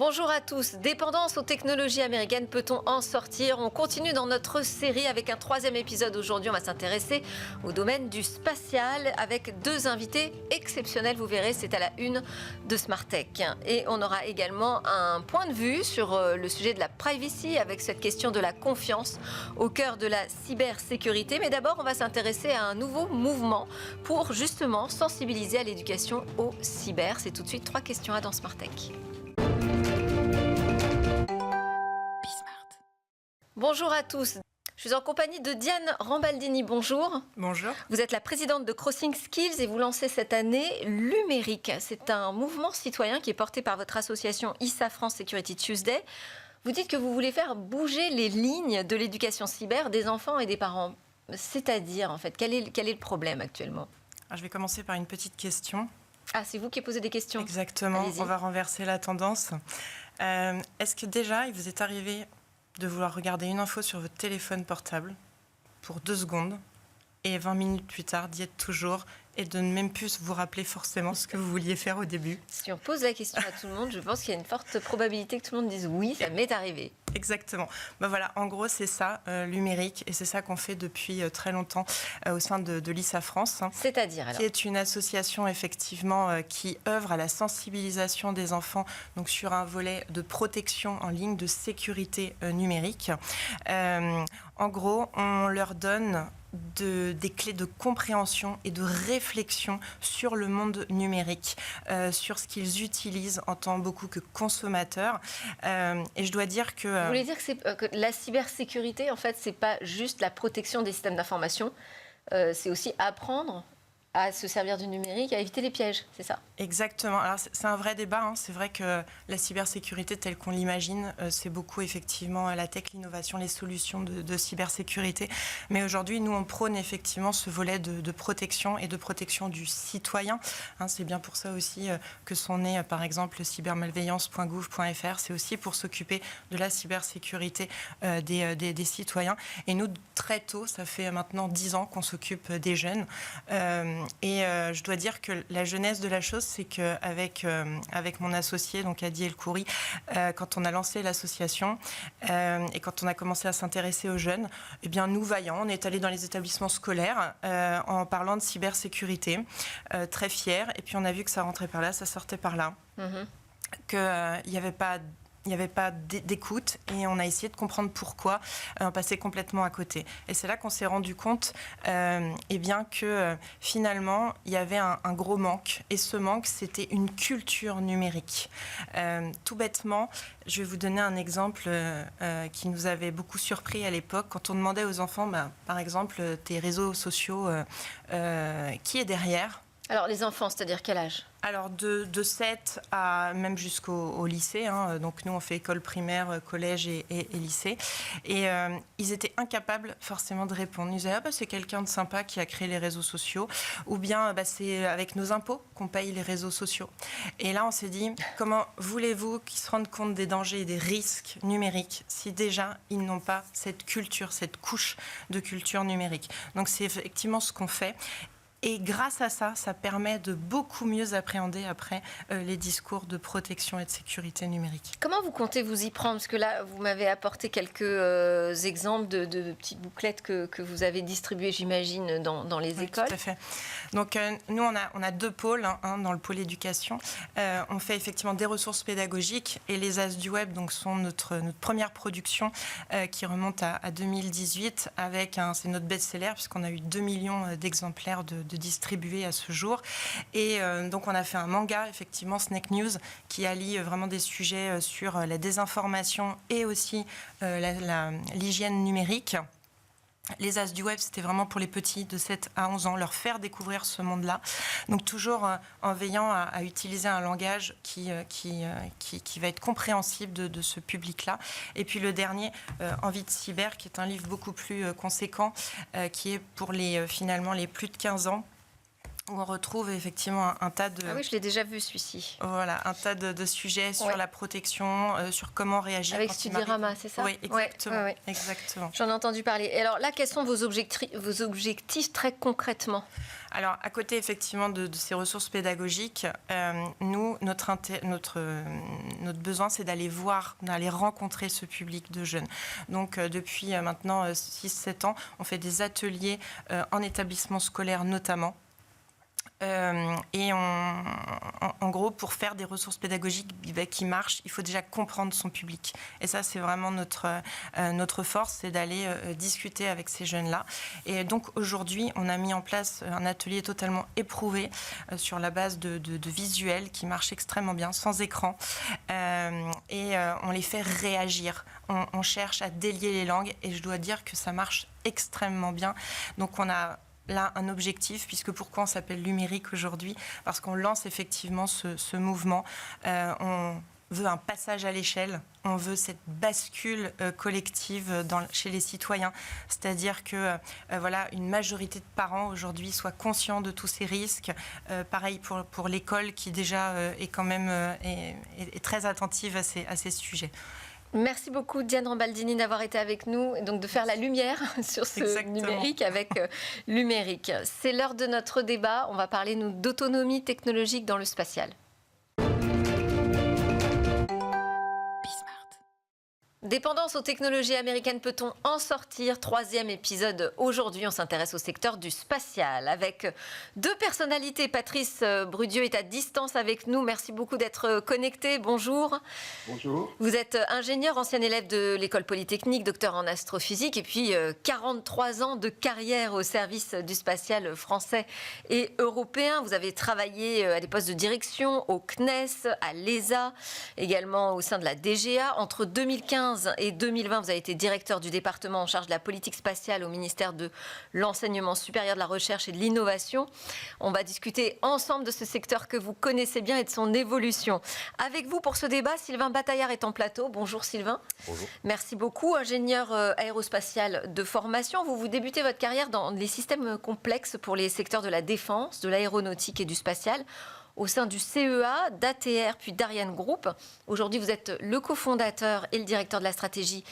Bonjour à tous. Dépendance aux technologies américaines, peut-on en sortir? On continue dans notre série avec un troisième épisode. Aujourd'hui, on va s'intéresser au domaine du spatial avec deux invités exceptionnels. Vous verrez, c'est à la une de Smart Tech. Et on aura également un point de vue sur le sujet de la privacy avec cette question de la confiance au cœur de la cybersécurité. Mais d'abord, on va s'intéresser à un nouveau mouvement pour justement sensibiliser à l'éducation au cyber. C'est tout de suite 3 questions à dans Smart Tech. Bonjour à tous. Je suis en compagnie de Diane Rambaldini. Bonjour. Bonjour. Vous êtes la présidente de Crossing Skills et vous lancez cette année Lumérique. C'est un mouvement citoyen qui est porté par votre association ISA France Security Tuesday. Vous dites que vous voulez faire bouger les lignes de l'éducation cyber des enfants et des parents. C'est-à-dire, en fait, quel est le problème actuellement? Alors, je vais commencer par une petite question. Ah, c'est vous qui posez des questions? Exactement, Allez-y. on va renverser la tendance. Est-ce que déjà, il vous est arrivé de vouloir regarder une info sur votre téléphone portable pour 2 secondes et 20 minutes plus tard d'y être toujours et de ne même plus vous rappeler forcément ce que vous vouliez faire au début? Si on pose la question à tout le monde, je pense qu'il y a une forte probabilité que tout le monde dise oui, ça m'est arrivé. Exactement. Ben voilà, en gros, c'est ça, Lumérique, et c'est ça qu'on fait depuis très longtemps au sein de l'ISA France. C'est-à-dire alors? Qui est une association, effectivement, qui œuvre à la sensibilisation des enfants donc sur un volet de protection en ligne, de sécurité numérique. En gros, on leur donne des clés de compréhension et de réflexion sur le monde numérique, sur ce qu'ils utilisent en tant beaucoup que consommateurs. Et je dois dire que... Vous voulez dire que la cybersécurité, en fait, c'est pas juste la protection des systèmes d'information, c'est aussi apprendre à se servir du numérique, à éviter les pièges, c'est ça? Exactement. Alors, c'est un vrai débat. Hein. C'est vrai que la cybersécurité telle qu'on l'imagine, c'est beaucoup effectivement la tech, l'innovation, les solutions de cybersécurité. Mais aujourd'hui, nous, on prône effectivement ce volet de protection et de protection du citoyen. Hein, c'est bien pour ça aussi que sont nés, par exemple, cybermalveillance.gouv.fr. C'est aussi pour s'occuper de la cybersécurité des citoyens. Et nous, très tôt, ça fait maintenant 10 ans qu'on s'occupe des jeunes. Et je dois dire que la jeunesse de la chose, c'est qu'avec avec mon associé, donc Adi El-Khoury, quand on a lancé l'association et quand on a commencé à s'intéresser aux jeunes, eh bien, nous, vaillants, on est allés dans les établissements scolaires en parlant de cybersécurité, très fiers. Et puis, on a vu que ça rentrait par là, ça sortait par là, qu'il n'y avait pas... Il n'y avait pas d'écoute et on a essayé de comprendre pourquoi on passait complètement à côté. Et c'est là qu'on s'est rendu compte eh bien que finalement, il y avait un gros manque. Et ce manque, c'était une culture numérique. Tout bêtement, je vais vous donner un exemple qui nous avait beaucoup surpris à l'époque. Quand on demandait aux enfants, par exemple, tes réseaux sociaux, qui est derrière ? Alors, les enfants, c'est-à-dire quel âge? Alors, de 7 à même jusqu'au lycée. Hein. Donc, nous, on fait école primaire, collège et lycée. Et ils étaient incapables forcément de répondre. Ils disaient, c'est quelqu'un de sympa qui a créé les réseaux sociaux. Ou bien, c'est avec nos impôts qu'on paye les réseaux sociaux. Et là, on s'est dit, comment voulez-vous qu'ils se rendent compte des dangers et des risques numériques si déjà, ils n'ont pas cette culture, cette couche de culture numérique? Donc, c'est effectivement ce qu'on fait. Et grâce à ça, ça permet de beaucoup mieux appréhender après les discours de protection et de sécurité numérique. Comment vous comptez vous y prendre? Parce que là, vous m'avez apporté quelques exemples de petites bouclettes que vous avez distribuées, j'imagine, dans les écoles. Tout à fait. Donc, nous, on a 2 pôles dans le pôle éducation. On fait effectivement des ressources pédagogiques et les As du Web donc, sont notre première production qui remonte à 2018 avec, c'est notre best-seller puisqu'on a eu 2 millions d'exemplaires de distribuer à ce jour. Et donc, on a fait un manga, effectivement, Snake News, qui allie vraiment des sujets sur la désinformation et aussi l'hygiène numérique. Les As du Web, c'était vraiment pour les petits de 7 à 11 ans, leur faire découvrir ce monde-là. Donc, toujours en veillant à utiliser un langage qui va être compréhensible de ce public-là. Et puis, le dernier, Envie de cyber, qui est un livre beaucoup plus conséquent, qui est pour finalement les plus de 15 ans. où on retrouve effectivement un tas de... Ah oui, je l'ai déjà vu celui-ci. Voilà, un tas de sujets sur la protection, sur comment réagir. Avec Studirama, c'est ça? Oui, exactement. Ouais. Exactement. J'en ai entendu parler. Et alors là, quels sont vos objectifs très concrètement? Alors, à côté effectivement de ces ressources pédagogiques, nous, notre besoin, c'est d'aller rencontrer ce public de jeunes. Donc, depuis maintenant 6-7 ans, on fait des ateliers en établissement scolaire notamment. Et en gros, pour faire des ressources pédagogiques qui marchent, il faut déjà comprendre son public. Et ça, c'est vraiment notre force, c'est d'aller discuter avec ces jeunes-là. Et donc, aujourd'hui, on a mis en place un atelier totalement éprouvé sur la base de visuels qui marchent extrêmement bien, sans écran. Et on les fait réagir. On cherche à délier les langues et je dois dire que ça marche extrêmement bien. Donc, on a là un objectif, puisque pourquoi on s'appelle Lumérique aujourd'hui? Parce qu'on lance effectivement ce mouvement. On veut un passage à l'échelle, on veut cette bascule collective chez les citoyens. C'est-à-dire que une majorité de parents aujourd'hui soient conscients de tous ces risques. Pareil pour l'école qui déjà est quand même est très attentive à ces sujets. Merci beaucoup Diane Rambaldini d'avoir été avec nous et donc de faire la lumière sur ce numérique avec Lumérique. C'est l'heure de notre débat. On va parler d'autonomie technologique dans le spatial. Dépendance aux technologies américaines, peut-on en sortir? Troisième épisode aujourd'hui, on s'intéresse au secteur du spatial avec deux personnalités. Patrice Brudieu est à distance avec nous. Merci beaucoup d'être connecté. Bonjour. Bonjour. Vous êtes ingénieur, ancien élève de l'école polytechnique, docteur en astrophysique et puis 43 ans de carrière au service du spatial français et européen. Vous avez travaillé à des postes de direction au CNES, à l'ESA, également au sein de la DGA. Entre 2015 et 2020, vous avez été directeur du département en charge de la politique spatiale au ministère de l'Enseignement supérieur, de la Recherche et de l'Innovation. On va discuter ensemble de ce secteur que vous connaissez bien et de son évolution. Avec vous pour ce débat, Sylvain Bataillard est en plateau. Bonjour Sylvain. Bonjour. Merci beaucoup. Ingénieur aérospatial de formation, vous débutez votre carrière dans les systèmes complexes pour les secteurs de la défense, de l'aéronautique et du spatial, au sein du CEA, d'ATR, puis d'Ariane Group. Aujourd'hui, vous êtes le cofondateur et le directeur de la stratégie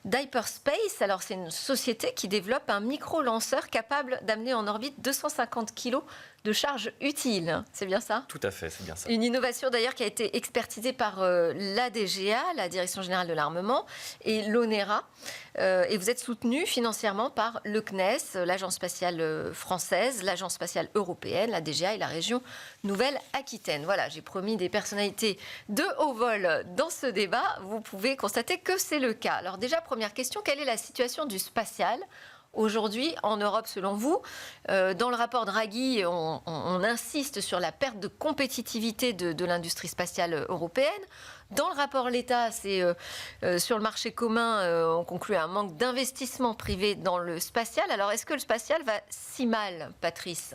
d'Hyperspace. Alors, c'est une société qui développe un micro-lanceur capable d'amener en orbite 250 kg de charge utile. C'est bien ça? Tout à fait, c'est bien ça. Une innovation d'ailleurs qui a été expertisée par la DGA, la Direction Générale de l'Armement, et l'ONERA. Et vous êtes soutenu financièrement par le CNES, l'Agence spatiale française, l'Agence spatiale européenne, la DGA et la région Nouvelle-Aquitaine. Voilà, j'ai promis des personnalités de haut vol dans ce débat. Vous pouvez constater que c'est le cas. Alors déjà, première question, quelle est la situation du spatial aujourd'hui en Europe selon vous? Dans le rapport Draghi, on insiste sur la perte de compétitivité de l'industrie spatiale européenne. Dans le rapport l'État, c'est sur le marché commun, on conclut un manque d'investissement privé dans le spatial. Alors est-ce que le spatial va si mal, Patrice?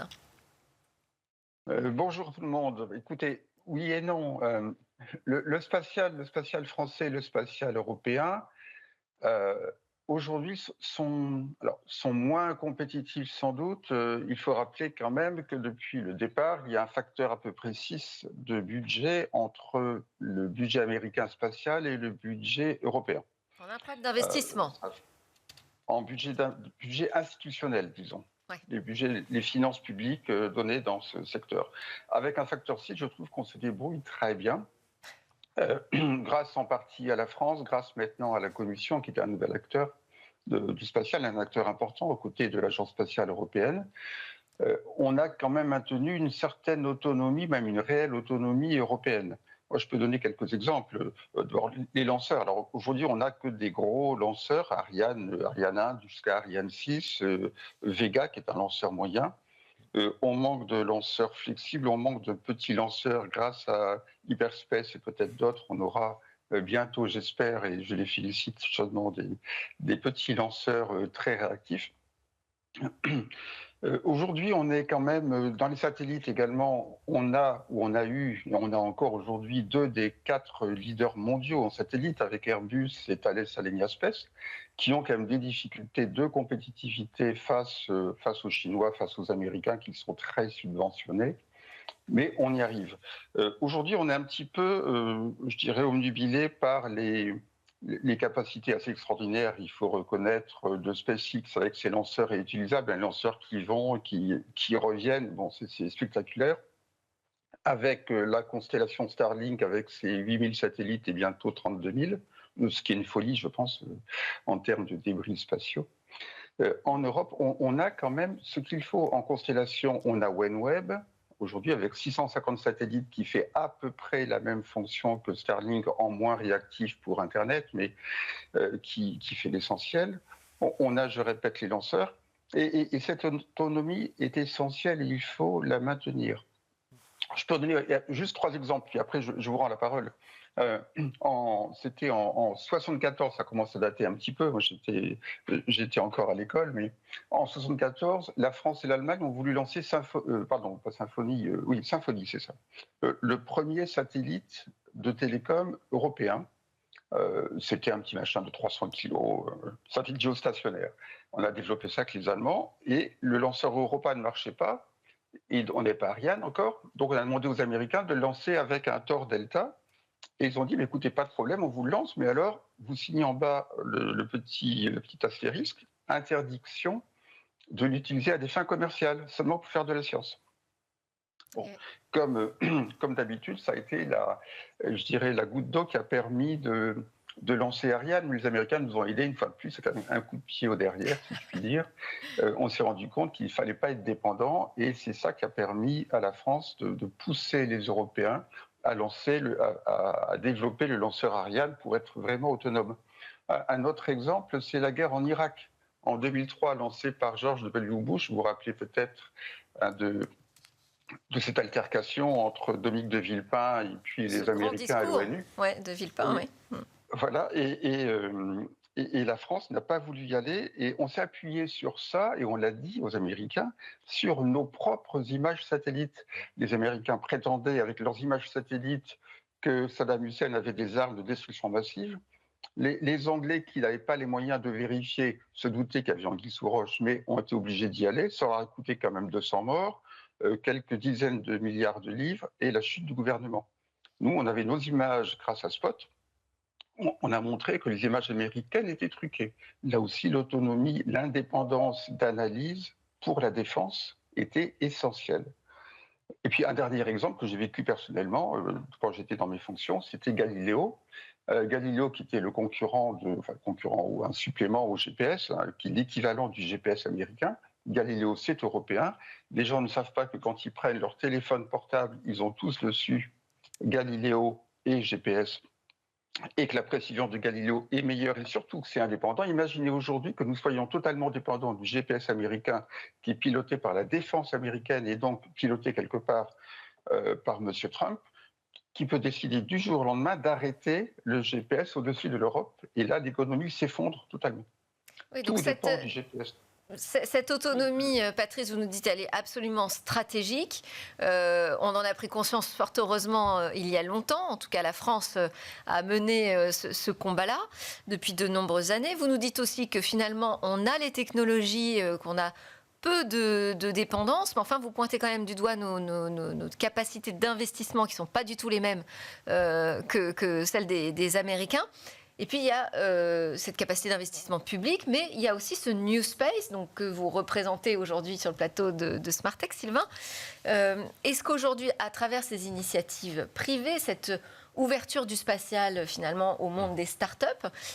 Bonjour tout le monde. Écoutez, oui et non. Le spatial français et le spatial européen, aujourd'hui, sont moins compétitifs sans doute. Il faut rappeler quand même que depuis le départ, il y a un facteur à peu près 6 de budget entre le budget américain spatial et le budget européen. En un problème d'investissement. En budget institutionnel, disons. Ouais. Les finances publiques données dans ce secteur. Avec un facteur 6, je trouve qu'on se débrouille très bien. Grâce en partie à la France, grâce maintenant à la Commission, qui est un nouvel acteur du spatial, un acteur important aux côtés de l'Agence spatiale européenne. On a quand même maintenu une certaine autonomie, même une réelle autonomie européenne. Moi, je peux donner quelques exemples. Les lanceurs. Alors aujourd'hui, on n'a que des gros lanceurs, Ariane 1 jusqu'à Ariane 6, Vega, qui est un lanceur moyen. On manque de lanceurs flexibles, on manque de petits lanceurs grâce à Hyperspace et peut-être d'autres. On aura bientôt, j'espère, et je les félicite chaudement, des petits lanceurs très réactifs. Aujourd'hui, on est quand même dans les satellites également. On a eu et on a encore aujourd'hui 2 des 4 leaders mondiaux en satellites avec Airbus et Thales Alenia Space, qui ont quand même des difficultés de compétitivité face aux Chinois, face aux Américains qui sont très subventionnés. Mais on y arrive. Aujourd'hui, on est un petit peu, je dirais, omnubilé par les capacités assez extraordinaires, il faut reconnaître, de SpaceX avec ses lanceurs réutilisables, un lanceur qui vont, qui reviennent, bon, c'est spectaculaire. Avec la constellation Starlink, avec ses 8000 satellites et bientôt 32 000, ce qui est une folie, je pense, en termes de débris spatiaux. En Europe, on a quand même ce qu'il faut. En constellation, on a OneWeb, aujourd'hui avec 650 satellites qui fait à peu près la même fonction que Starlink, en moins réactif pour Internet, mais qui fait l'essentiel. On a, je répète, les lanceurs. Et cette autonomie est essentielle et il faut la maintenir. Je peux donner juste 3 exemples, puis après je vous rends la parole. C'était en 74, ça commence à dater un petit peu, moi j'étais encore à l'école, mais en 74, la France et l'Allemagne ont voulu lancer Symphonie, c'est ça, le premier satellite de télécom européen. C'était un petit machin de 300 kilos, satellite géostationnaire. On a développé ça avec les Allemands, et le lanceur Europa ne marchait pas, et on n'est pas Ariane encore, donc on a demandé aux Américains de le lancer avec un Thor Delta. Et ils ont dit, mais écoutez, pas de problème, on vous le lance, mais alors, vous signez en bas le petit astérisque, interdiction de l'utiliser à des fins commerciales, seulement pour faire de la science. Bon, comme d'habitude, ça a été je dirais, la goutte d'eau qui a permis de lancer Ariane, mais les Américains nous ont aidés une fois de plus, c'est un coup de pied au derrière, si je puis dire. On s'est rendu compte qu'il ne fallait pas être dépendant, et c'est ça qui a permis à la France de pousser les Européens à développer le lanceur Ariane pour être vraiment autonome. Un autre exemple, c'est la guerre en Irak. En 2003, lancée par George W. Bush, vous vous rappelez peut-être de cette altercation entre Dominique de Villepin et puis les Américains à l'ONU. Oui, de Villepin, oui. Voilà, et la France n'a pas voulu y aller, et on s'est appuyé sur ça, et on l'a dit aux Américains, sur nos propres images satellites. Les Américains prétendaient, avec leurs images satellites, que Saddam Hussein avait des armes de destruction massive. Les Anglais, qui n'avaient pas les moyens de vérifier, se doutaient qu'il y avait anguille sous roche, mais ont été obligés d'y aller. Ça leur a coûté quand même 200 morts, quelques dizaines de milliards de livres, et la chute du gouvernement. Nous, on avait nos images grâce à Spot. On a montré que les images américaines étaient truquées. Là aussi, l'autonomie, l'indépendance d'analyse pour la défense était essentielle. Et puis un dernier exemple que j'ai vécu personnellement quand j'étais dans mes fonctions, c'était Galileo. Galileo qui était le concurrent ou un supplément au GPS, qui est l'équivalent du GPS américain. Galileo, c'est européen. Les gens ne savent pas que quand ils prennent leur téléphone portable, ils ont tous dessus Galileo et GPS, et que la précision de Galileo est meilleure, et surtout que c'est indépendant. Imaginez aujourd'hui que nous soyons totalement dépendants du GPS américain, qui est piloté par la défense américaine et donc piloté quelque part par M. Trump, qui peut décider du jour au lendemain d'arrêter le GPS au-dessus de l'Europe. Et là, l'économie s'effondre totalement. Oui, donc tout dépend du GPS. Cette autonomie, Patrice, vous nous dites, elle est absolument stratégique. On en a pris conscience, fort heureusement, il y a longtemps. En tout cas, la France a mené ce combat-là depuis de nombreuses années. Vous nous dites aussi que finalement, on a les technologies, qu'on a peu de dépendance, mais enfin, vous pointez quand même du doigt nos capacités d'investissement qui ne sont pas du tout les mêmes que celles des Américains. Et puis, il y a cette capacité d'investissement public, mais il y a aussi ce New Space, donc, que vous représentez aujourd'hui sur le plateau de Smartech, Sylvain. Est-ce qu'aujourd'hui, à travers ces initiatives privées, cette ouverture du spatial, finalement, au monde des startups,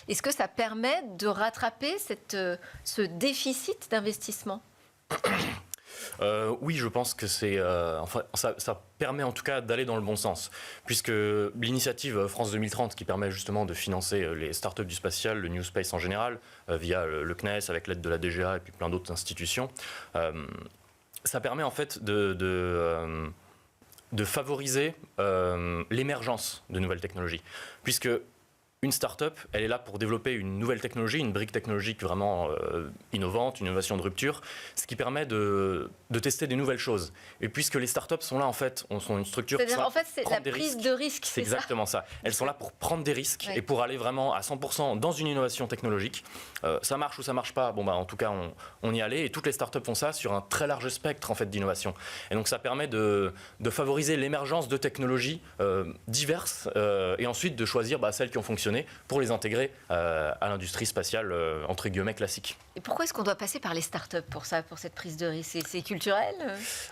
est-ce que ça permet de rattraper ce déficit d'investissement ? Oui, je pense que ça permet en tout cas d'aller dans le bon sens, puisque l'initiative France 2030, qui permet justement de financer les startups du spatial, le New Space en général, via le CNES avec l'aide de la DGA et puis plein d'autres institutions, ça permet en fait de favoriser l'émergence de nouvelles technologies, puisque une start-up, elle est là pour développer une nouvelle technologie, une brique technologique vraiment innovante, une innovation de rupture, ce qui permet de tester des nouvelles choses. Et puisque les start-up sont là, en fait, sont une structure... C'est-à-dire, en fait, c'est la prise de risque, c'est exactement ça. Elles sont là pour prendre des risques et pour aller vraiment à 100% dans une innovation technologique. Ça marche ou ça marche pas, en tout cas, on y allait. Et toutes les start-up font ça sur un très large spectre, en fait, d'innovation. Et donc, ça permet de favoriser l'émergence de technologies diverses et ensuite de choisir celles qui ont fonctionné pour les intégrer à l'industrie spatiale, entre guillemets, classique. Et pourquoi est-ce qu'on doit passer par les startups pour ça, pour cette prise de risque? C'est culturel?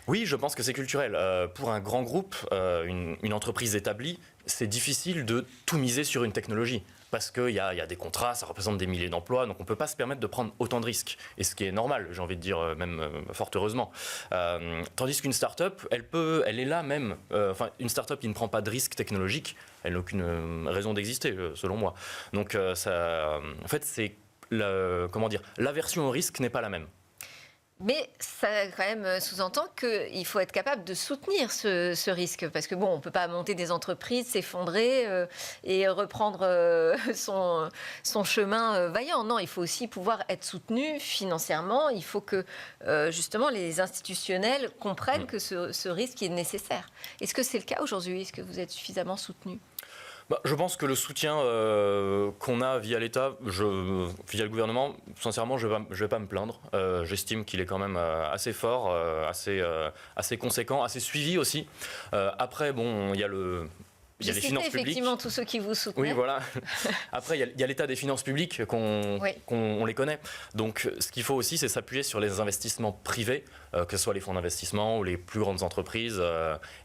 Oui, je pense que c'est culturel. Pour un grand groupe, une entreprise établie, c'est difficile de tout miser sur une technologie. Parce qu'il y a des contrats, ça représente des milliers d'emplois, donc on ne peut pas se permettre de prendre autant de risques. Et ce qui est normal, j'ai envie de dire, même fort heureusement. Tandis qu'une start-up, elle est là même. Une start-up qui ne prend pas de risques technologiques, elle n'a aucune raison d'exister, selon moi. Donc, en fait, l'aversion au risque n'est pas la même. Mais ça quand même sous-entend qu'il faut être capable de soutenir ce risque. Parce que on ne peut pas monter des entreprises, s'effondrer et reprendre son chemin vaillant. Non, il faut aussi pouvoir être soutenu financièrement. Il faut que justement les institutionnels comprennent que ce risque est nécessaire. Est-ce que c'est le cas aujourd'hui? Est-ce que vous êtes suffisamment soutenu? Je pense que le soutien qu'on a via l'État, via le gouvernement, sincèrement, je vais pas me plaindre. J'estime qu'il est quand même assez fort, assez conséquent, assez suivi aussi. Après, il y a les finances publiques. Effectivement tous ceux qui vous soutiennent. Oui, voilà. Après, il y a l'état des finances publiques qu'on les connaît. Donc, ce qu'il faut aussi, c'est s'appuyer sur les investissements privés, que ce soit les fonds d'investissement ou les plus grandes entreprises.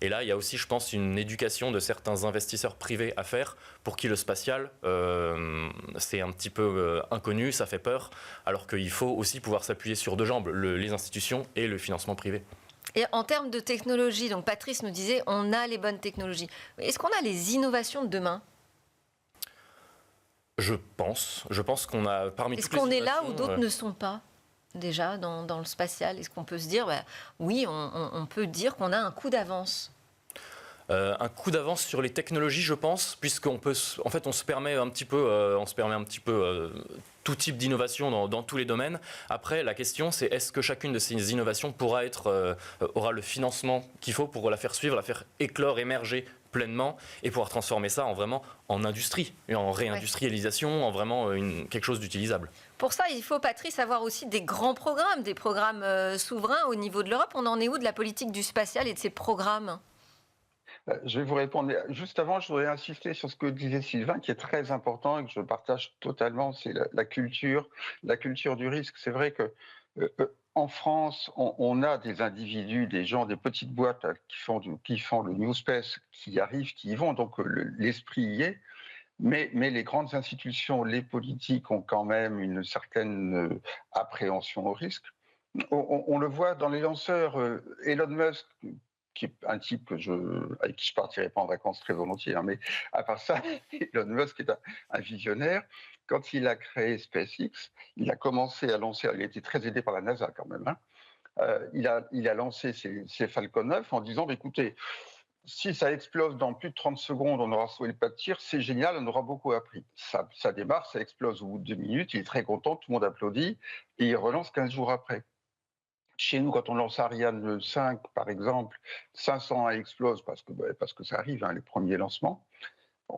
Et là, il y a aussi, je pense, une éducation de certains investisseurs privés à faire pour qui le spatial, c'est un petit peu inconnu, ça fait peur, alors qu'il faut aussi pouvoir s'appuyer sur deux jambes, les institutions et le financement privé. Et en termes de technologie, donc Patrice nous disait, on a les bonnes technologies. Est-ce qu'on a les innovations de demain? Je pense qu'on a parmi toutes les innovations... Est-ce qu'on est là où d'autres ne sont pas déjà dans le spatial? Est-ce qu'on peut se dire, oui, on peut dire qu'on a un coup d'avance? Un coup d'avance sur les technologies, je pense, puisqu'on se permet un petit peu, tout type d'innovation dans tous les domaines. Après, la question, c'est est-ce que chacune de ces innovations aura le financement qu'il faut pour la faire suivre, la faire éclore, émerger pleinement et pouvoir transformer ça en industrie, et en réindustrialisation, en vraiment quelque chose d'utilisable. Pour ça, il faut, Patrice, avoir aussi des grands programmes, des programmes souverains au niveau de l'Europe. On en est où de la politique du spatial et de ces programmes? Je vais vous répondre. Juste avant, je voudrais insister sur ce que disait Sylvain, qui est très important et que je partage totalement, c'est la culture du risque. C'est vrai que en France, on a des individus, des gens, des petites boîtes qui font le New Space, qui arrivent, qui y vont, donc l'esprit y est. Mais les grandes institutions, les politiques ont quand même une certaine appréhension au risque. On le voit dans les lanceurs. Elon Musk, qui est un type avec qui je ne partirai pas en vacances très volontiers, mais à part ça, Elon Musk est un visionnaire. Quand il a créé SpaceX, il a commencé à lancer, il a été très aidé par la NASA quand même, il a lancé ses Falcon 9 en disant, écoutez, si ça explose dans plus de 30 secondes, on aura sauvé le pas de tir, c'est génial, on aura beaucoup appris. Ça démarre, ça explose au bout de 2 minutes, il est très content, tout le monde applaudit, et il relance 15 jours après. Chez nous, quand on lance Ariane 5, par exemple, 500 explosent parce que ça arrive, les premiers lancements.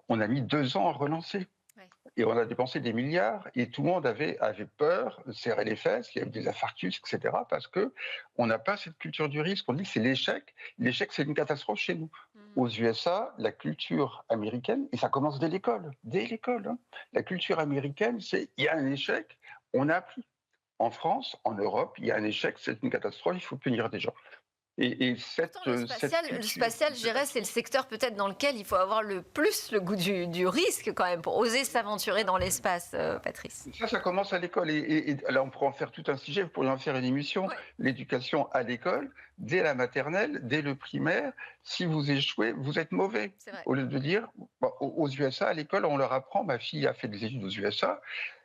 On a mis 2 ans à relancer. Ouais. Et on a dépensé des milliards et tout le monde avait peur, serrait les fesses, il y a eu des infarctus, etc. parce qu'on n'a pas cette culture du risque. On dit que c'est l'échec. L'échec, c'est une catastrophe chez nous. Aux USA, la culture américaine, et ça commence dès l'école. La culture américaine, c'est il y a un échec, on a appris. En France, en Europe, il y a un échec, c'est une catastrophe, il faut punir des gens. Le spatial, je dirais, c'est le secteur peut-être dans lequel il faut avoir le plus le goût du risque quand même, pour oser s'aventurer dans l'espace, Patrice. Ça commence à l'école. Et là, on pourrait en faire tout un sujet, vous pourriez en faire une émission. Ouais. L'éducation à l'école, dès la maternelle, dès le primaire, si vous échouez, vous êtes mauvais. Au lieu de dire, aux USA, à l'école, on leur apprend, ma fille a fait des études aux USA,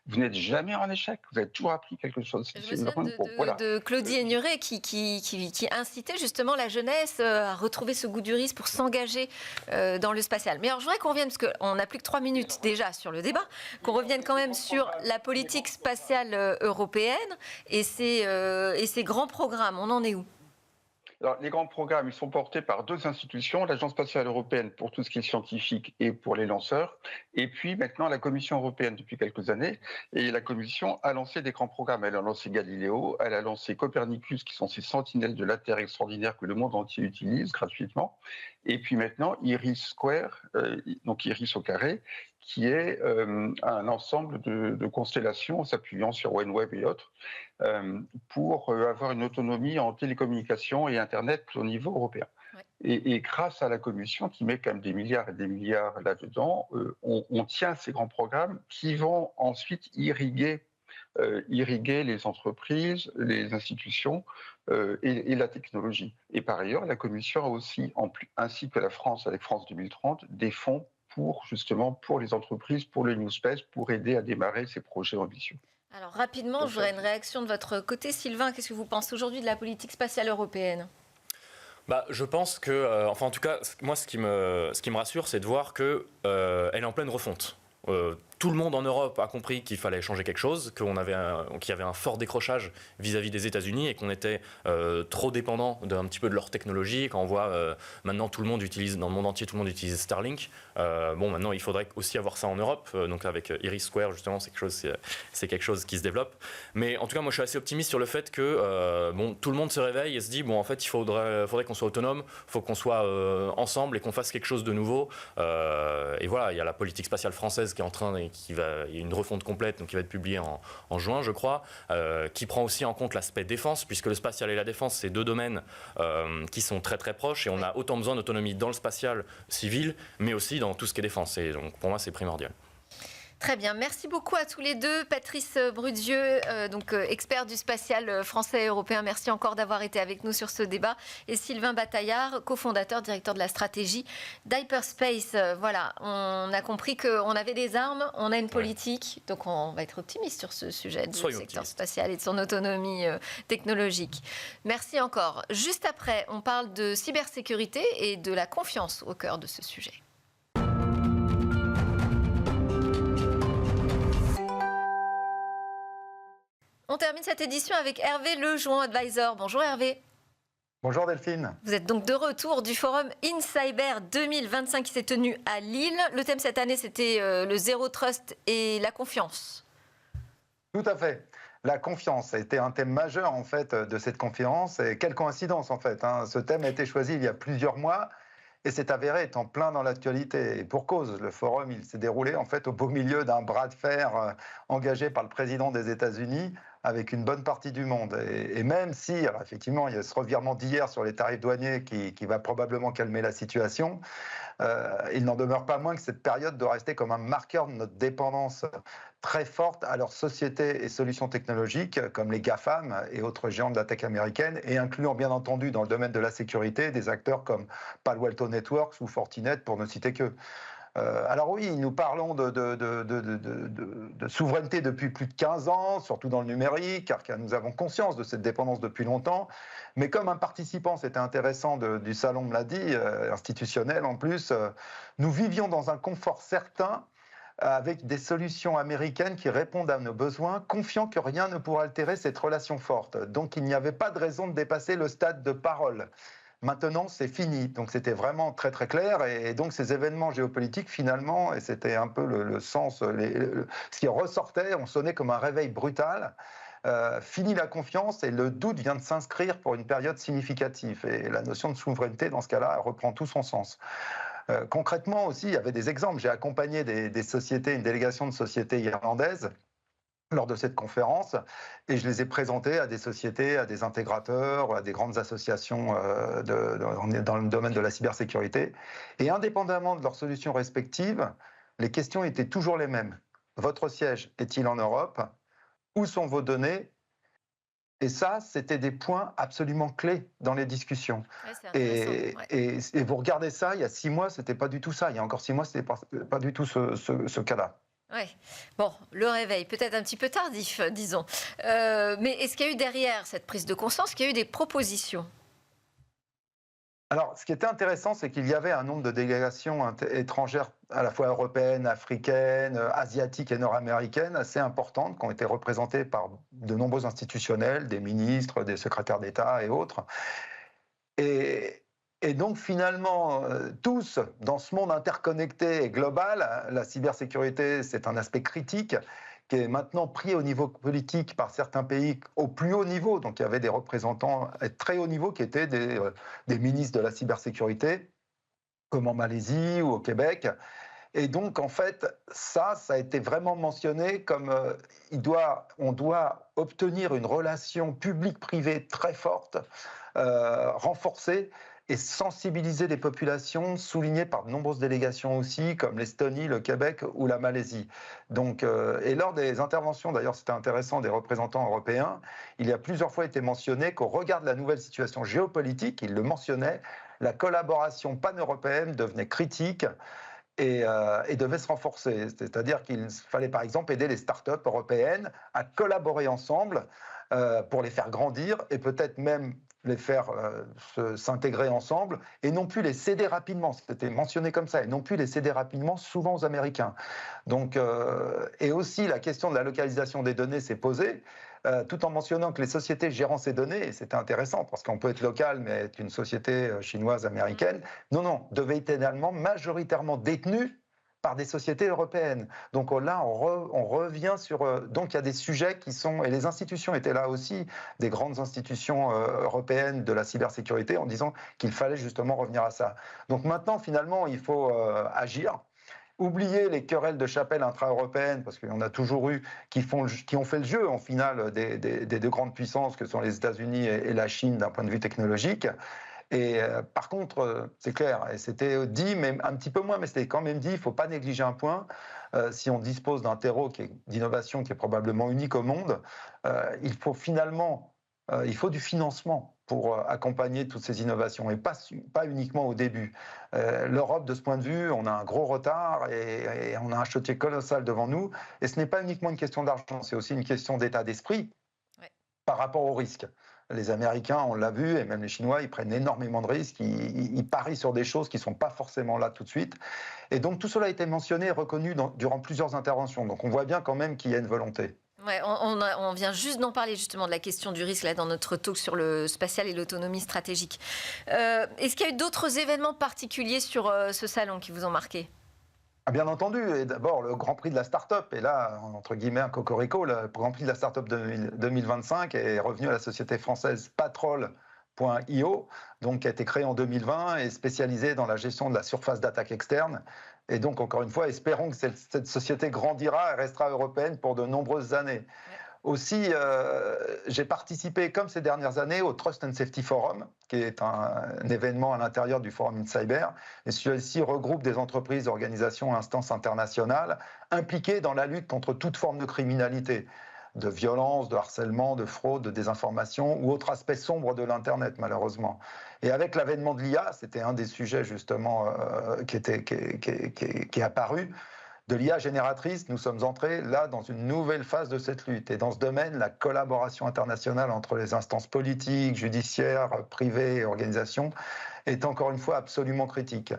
vous n'êtes jamais en échec, vous avez toujours appris quelque chose. Je me souviens de Claudie Aigneret qui incitait justement la jeunesse à retrouver ce goût du risque pour s'engager dans le spatial. Mais alors je voudrais qu'on revienne, parce qu'on n'a plus que 3 minutes déjà sur le débat, qu'on revienne quand même sur la politique spatiale européenne et ses grands programmes. On en est où ? Alors, les grands programmes, ils sont portés par 2 institutions, l'Agence spatiale européenne pour tout ce qui est scientifique et pour les lanceurs, et puis maintenant la Commission européenne depuis quelques années. Et la Commission a lancé des grands programmes. Elle a lancé Galileo, elle a lancé Copernicus, qui sont ces sentinelles de la Terre extraordinaires que le monde entier utilise gratuitement. Et puis maintenant, Iris Square, donc Iris au carré, qui est un ensemble de constellations s'appuyant sur OneWeb et autres, pour avoir une autonomie en télécommunications et Internet au niveau européen. Ouais. Et grâce à la Commission, qui met quand même des milliards et des milliards là-dedans, on tient ces grands programmes qui vont ensuite irriguer les entreprises, les institutions et la technologie. Et par ailleurs, la Commission a aussi, ainsi que la France avec France 2030, des fonds pour les entreprises, pour le New Space, pour aider à démarrer ces projets ambitieux. Alors rapidement, je voudrais une réaction de votre côté. Sylvain, qu'est-ce que vous pensez aujourd'hui de la politique spatiale européenne ? Je pense que, en tout cas, moi, ce qui me rassure, c'est de voir qu'elle est en pleine refonte. Tout le monde en Europe a compris qu'il fallait changer quelque chose, qu'il y avait un fort décrochage vis-à-vis des États-Unis et qu'on était trop dépendant d'un petit peu de leur technologie. Quand on voit maintenant tout le monde utilise, dans le monde entier, tout le monde utilise Starlink. Maintenant, il faudrait aussi avoir ça en Europe. Donc avec Iris Square, justement, c'est quelque chose qui se développe. Mais en tout cas, moi, je suis assez optimiste sur le fait que tout le monde se réveille et se dit, en fait, il faudrait qu'on soit autonome, il faut qu'on soit ensemble et qu'on fasse quelque chose de nouveau. Et voilà, il y a la politique spatiale française qui est en train il y a une refonte complète donc qui va être publiée en juin, je crois, qui prend aussi en compte l'aspect défense, puisque le spatial et la défense, c'est 2 domaines qui sont très très proches et on a autant besoin d'autonomie dans le spatial civil, mais aussi dans tout ce qui est défense. Et donc pour moi, c'est primordial. Très bien, merci beaucoup à tous les deux. Patrice Brudieu, expert du spatial français et européen, merci encore d'avoir été avec nous sur ce débat. Et Sylvain Bataillard, cofondateur, directeur de la stratégie d'Hyperspace. Voilà, on a compris qu'on avait des armes, on a une politique, donc on va être optimiste sur ce sujet du secteur spatial et de son autonomie technologique. Merci encore. Juste après, on parle de cybersécurité et de la confiance au cœur de ce sujet. On termine cette édition avec Hervé Lejoin, advisor. Bonjour Hervé. Bonjour Delphine. Vous êtes donc de retour du forum InCyber 2025 qui s'est tenu à Lille. Le thème cette année, c'était le Zero Trust et la confiance. Tout à fait. La confiance a été un thème majeur en fait de cette conférence. Et quelle coïncidence en fait. Ce thème a été choisi il y a plusieurs mois et s'est avéré être en plein dans l'actualité. Et pour cause, le forum il s'est déroulé en fait au beau milieu d'un bras de fer engagé par le président des États-Unis avec une bonne partie du monde. Et même si, alors effectivement, il y a ce revirement d'hier sur les tarifs douaniers qui va probablement calmer la situation, il n'en demeure pas moins que cette période doit rester comme un marqueur de notre dépendance très forte à leurs sociétés et solutions technologiques, comme les GAFAM et autres géants de la tech américaine, et incluant bien entendu dans le domaine de la sécurité des acteurs comme Palo Alto Networks ou Fortinet, pour ne citer qu'eux. Alors oui, nous parlons de souveraineté depuis plus de 15 ans, surtout dans le numérique, car nous avons conscience de cette dépendance depuis longtemps. Mais comme un participant, c'était intéressant du salon me l'a dit, institutionnel en plus, nous vivions dans un confort certain avec des solutions américaines qui répondent à nos besoins, confiants que rien ne pourra altérer cette relation forte. Donc il n'y avait pas de raison de dépasser le stade de parole. Maintenant, c'est fini. Donc, c'était vraiment très, très clair. Et donc, ces événements géopolitiques, finalement, et c'était un peu le sens, ce qui ressortait, on sonnait comme un réveil brutal. Fini la confiance et le doute vient de s'inscrire pour une période significative. Et la notion de souveraineté, dans ce cas-là, reprend tout son sens. Concrètement aussi, il y avait des exemples. J'ai accompagné des sociétés, une délégation de sociétés irlandaises lors de cette conférence, et je les ai présentés à des sociétés, à des intégrateurs, à des grandes associations dans le domaine de la cybersécurité. Et indépendamment de leurs solutions respectives, les questions étaient toujours les mêmes. Votre siège est-il en Europe? Où sont vos données? Et ça, c'était des points absolument clés dans les discussions. Ouais, et vous regardez ça, il y a 6 mois, c'était pas du tout ça. Il y a encore 6 mois, c'était pas du tout ce cas-là. Oui. Bon, le réveil, peut-être un petit peu tardif, disons. Mais est-ce qu'il y a eu derrière cette prise de conscience, qu'il y a eu des propositions ? Alors, ce qui était intéressant, c'est qu'il y avait un nombre de délégations étrangères, à la fois européennes, africaines, asiatiques et nord-américaines, assez importantes, qui ont été représentées par de nombreux institutionnels, des ministres, des secrétaires d'État et autres. Et donc, finalement, tous, dans ce monde interconnecté et global, la cybersécurité, c'est un aspect critique qui est maintenant pris au niveau politique par certains pays au plus haut niveau. Donc il y avait des représentants à très haut niveau qui étaient des ministres de la cybersécurité, comme en Malaisie ou au Québec. Et donc en fait, ça a été vraiment mentionné comme on doit obtenir une relation publique-privée très forte, renforcée, et sensibiliser les populations, soulignées par de nombreuses délégations aussi, comme l'Estonie, le Québec ou la Malaisie. Donc, et lors des interventions, d'ailleurs c'était intéressant, des représentants européens, il y a plusieurs fois été mentionné qu'au regard de la nouvelle situation géopolitique, ils le mentionnaient, la collaboration pan-européenne devenait critique et devait se renforcer. C'est-à-dire qu'il fallait par exemple aider les start-up européennes à collaborer ensemble pour les faire grandir et peut-être même les faire s'intégrer ensemble et non plus les céder rapidement. C'était mentionné comme ça, et non plus les céder rapidement, souvent aux Américains. Donc, et aussi, la question de la localisation des données s'est posée, tout en mentionnant que les sociétés gérant ces données, et c'était intéressant parce qu'on peut être local mais être une société chinoise, américaine, non, devaient être également majoritairement détenues par des sociétés européennes. Donc là, on revient sur... donc il y a des sujets qui sont... Et les institutions étaient là aussi, des grandes institutions européennes de la cybersécurité, en disant qu'il fallait justement revenir à ça. Donc maintenant, finalement, il faut agir. Oublier les querelles de chapelle intra-européennes, parce qu'il y en a toujours eu qui ont fait le jeu, en finale, des deux grandes puissances que sont les États-Unis et la Chine d'un point de vue technologique. Et par contre, c'est clair, et c'était dit, mais un petit peu moins, mais c'était quand même dit, il ne faut pas négliger un point. Si on dispose d'un terreau d'innovation qui est probablement unique au monde, il faut finalement, il faut du financement pour accompagner toutes ces innovations, et pas uniquement au début. L'Europe, de ce point de vue, on a un gros retard et on a un chantier colossal devant nous. Et ce n'est pas uniquement une question d'argent, c'est aussi une question d'état d'esprit par rapport au risque. Les Américains, on l'a vu, et même les Chinois, ils prennent énormément de risques, ils parient sur des choses qui ne sont pas forcément là tout de suite. Et donc tout cela a été mentionné et reconnu durant plusieurs interventions. Donc on voit bien quand même qu'il y a une volonté. Ouais, on vient juste d'en parler justement de la question du risque là, dans notre talk sur le spatial et l'autonomie stratégique. Est-ce qu'il y a eu d'autres événements particuliers sur ce salon qui vous ont marqué ? Bien entendu, et d'abord le Grand Prix de la Start-up, et là, entre guillemets, un cocorico, le Grand Prix de la Start-up 2025 est revenu à la société française Patrol.io, donc qui a été créée en 2020 et spécialisée dans la gestion de la surface d'attaque externe. Et donc, encore une fois, espérons que cette société grandira et restera européenne pour de nombreuses années. Aussi, j'ai participé, comme ces dernières années, au Trust and Safety Forum, qui est un événement à l'intérieur du Forum InCyber. Et celui-ci regroupe des entreprises, organisations et instances internationales impliquées dans la lutte contre toute forme de criminalité, de violence, de harcèlement, de fraude, de désinformation ou autres aspects sombres de l'Internet, malheureusement. Et avec l'avènement de l'IA, c'était un des sujets justement qui est apparu, de l'IA génératrice, nous sommes entrés là dans une nouvelle phase de cette lutte. Et dans ce domaine, la collaboration internationale entre les instances politiques, judiciaires, privées et organisations est encore une fois absolument critique.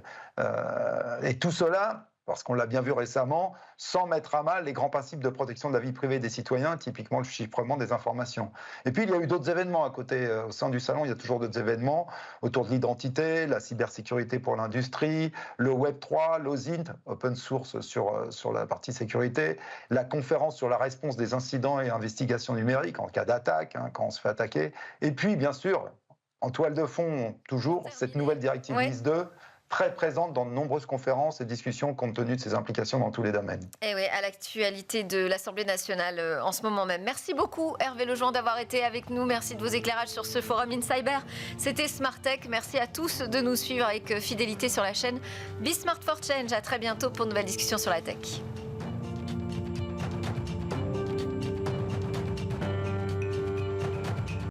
Et tout cela, parce qu'on l'a bien vu récemment, sans mettre à mal les grands principes de protection de la vie privée des citoyens, typiquement le chiffrement des informations. Et puis il y a eu d'autres événements à côté, au sein du salon, il y a toujours d'autres événements autour de l'identité, la cybersécurité pour l'industrie, le Web3, l'OSINT, open source sur la partie sécurité, la conférence sur la réponse des incidents et investigations numériques en cas d'attaque, quand on se fait attaquer, et puis bien sûr, en toile de fond, toujours, cette nouvelle directive NIS 2, très présente dans de nombreuses conférences et discussions compte tenu de ses implications dans tous les domaines. Et oui, à l'actualité de l'Assemblée nationale en ce moment même. Merci beaucoup Hervé Lejean d'avoir été avec nous. Merci de vos éclairages sur ce forum InCyber. C'était Smart Tech. Merci à tous de nous suivre avec fidélité sur la chaîne Be Smart for Change. À très bientôt pour une nouvelle discussion sur la tech.